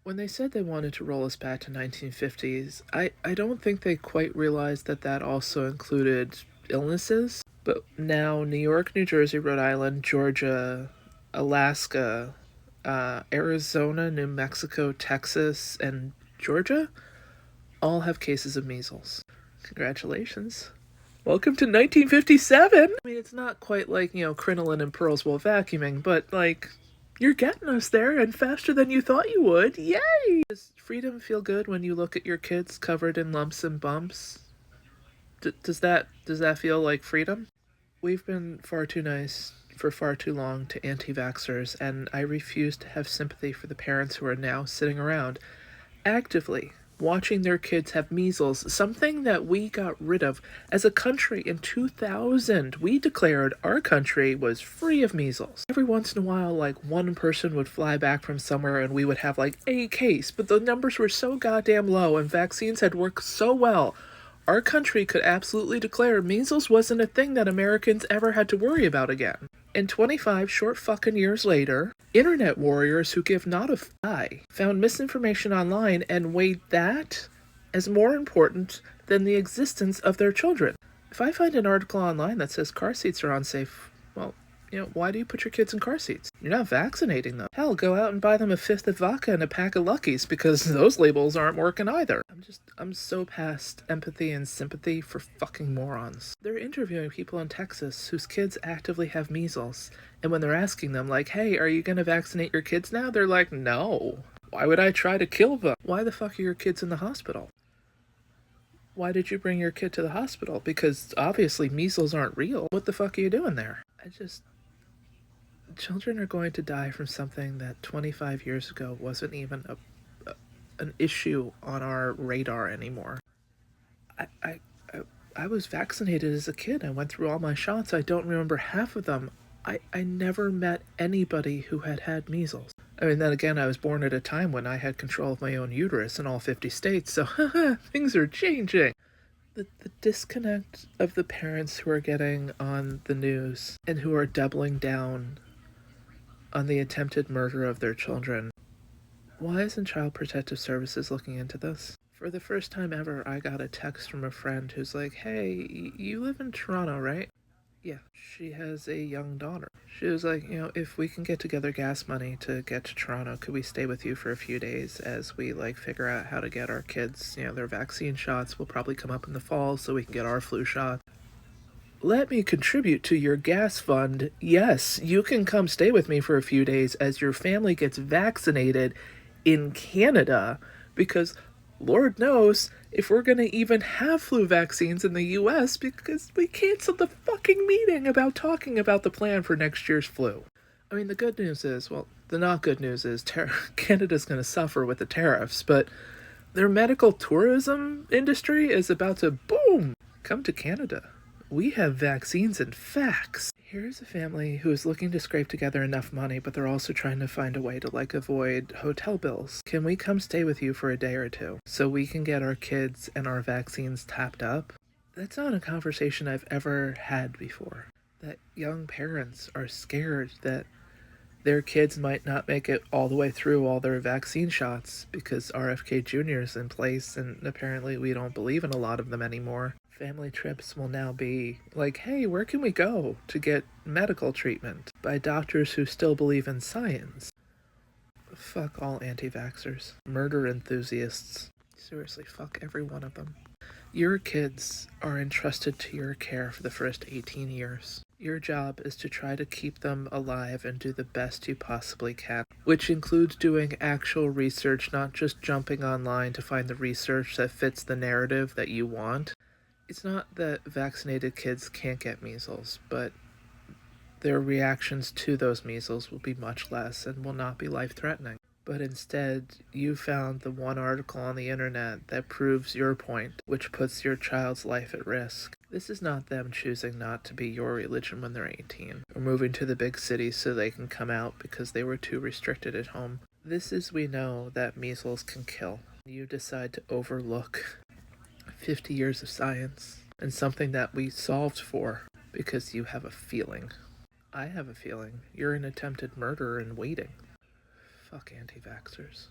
When they said they wanted to roll us back to 1950s, I don't think they quite realized that that also included illnesses. But now New York, New Jersey, Rhode Island, Georgia, Alaska, Arizona, New Mexico, Texas, and Georgia all have cases of measles. Congratulations. Welcome to 1957! I mean, it's not quite like, crinoline and pearls while vacuuming, but, you're getting us there and faster than you thought you would. Yay! Does freedom feel good when you look at your kids covered in lumps and bumps? Does that feel like freedom? We've been far too nice for far too long to anti-vaxxers, and I refuse to have sympathy for the parents who are now sitting around actively watching their kids have measles, something that we got rid of as a country in 2000. We declared our country was free of measles. Every once in a while, one person would fly back from somewhere and we would have a case, but the numbers were so goddamn low and vaccines had worked so well. Our country could absolutely declare measles wasn't a thing that Americans ever had to worry about again. And 25 short fucking years later, internet warriors who give not a found misinformation online and weighed that as more important than the existence of their children. If I find an article online that says car seats are unsafe, well, why do you put your kids in car seats? You're not vaccinating them. Hell, go out and buy them a fifth of vodka and a pack of Luckies, because those labels aren't working either. I'm so past empathy and sympathy for fucking morons. They're interviewing people in Texas whose kids actively have measles, and when they're asking them, hey, are you gonna vaccinate your kids now? They're like, no. Why would I try to kill them? Why the fuck are your kids in the hospital? Why did you bring your kid to the hospital? Because obviously measles aren't real. What the fuck are you doing there? Children are going to die from something that 25 years ago wasn't even an issue on our radar anymore. I was vaccinated as a kid. I went through all my shots. I don't remember half of them. I never met anybody who had measles. I mean, then again, I was born at a time when I had control of my own uterus in all 50 states, so things are changing. The disconnect of the parents who are getting on the news and who are doubling down on the attempted murder of their children. Why isn't Child Protective Services looking into this? For the first time ever, I got a text from a friend who's like, hey, you live in Toronto, right? Yeah, she has a young daughter. She was like, if we can get together gas money to get to Toronto, could we stay with you for a few days as we, figure out how to get our kids, their vaccine shots will probably come up in the fall so we can get our flu shot. Let me contribute to your gas fund. Yes, you can come stay with me for a few days as your family gets vaccinated in Canada, because Lord knows if we're going to even have flu vaccines in the US, because we canceled the fucking meeting about talking about the plan for next year's flu. I mean, the good news is, the not good news is Canada's going to suffer with the tariffs, but their medical tourism industry is about to boom. Come to Canada. We have vaccines and facts. Here's a family who is looking to scrape together enough money, but they're also trying to find a way to avoid hotel bills. Can we come stay with you for a day or two so we can get our kids and our vaccines tapped up? That's not a conversation I've ever had before. That young parents are scared that their kids might not make it all the way through all their vaccine shots because RFK Jr. is in place, and apparently we don't believe in a lot of them anymore. Family trips will now be hey, where can we go to get medical treatment by doctors who still believe in science? Fuck all anti-vaxxers. Murder enthusiasts. Seriously, fuck every one of them. Your kids are entrusted to your care for the first 18 years. Your job is to try to keep them alive and do the best you possibly can, which includes doing actual research, not just jumping online to find the research that fits the narrative that you want. It's not that vaccinated kids can't get measles, but their reactions to those measles will be much less and will not be life-threatening. But instead, you found the one article on the internet that proves your point, which puts your child's life at risk. This is not them choosing not to be your religion when they're 18, or moving to the big city so they can come out because they were too restricted at home. This is, we know that measles can kill. You decide to overlook 50 years of science and something that we solved for because you have a feeling. I have a feeling. You're an attempted murderer in waiting. Fuck anti-vaxxers.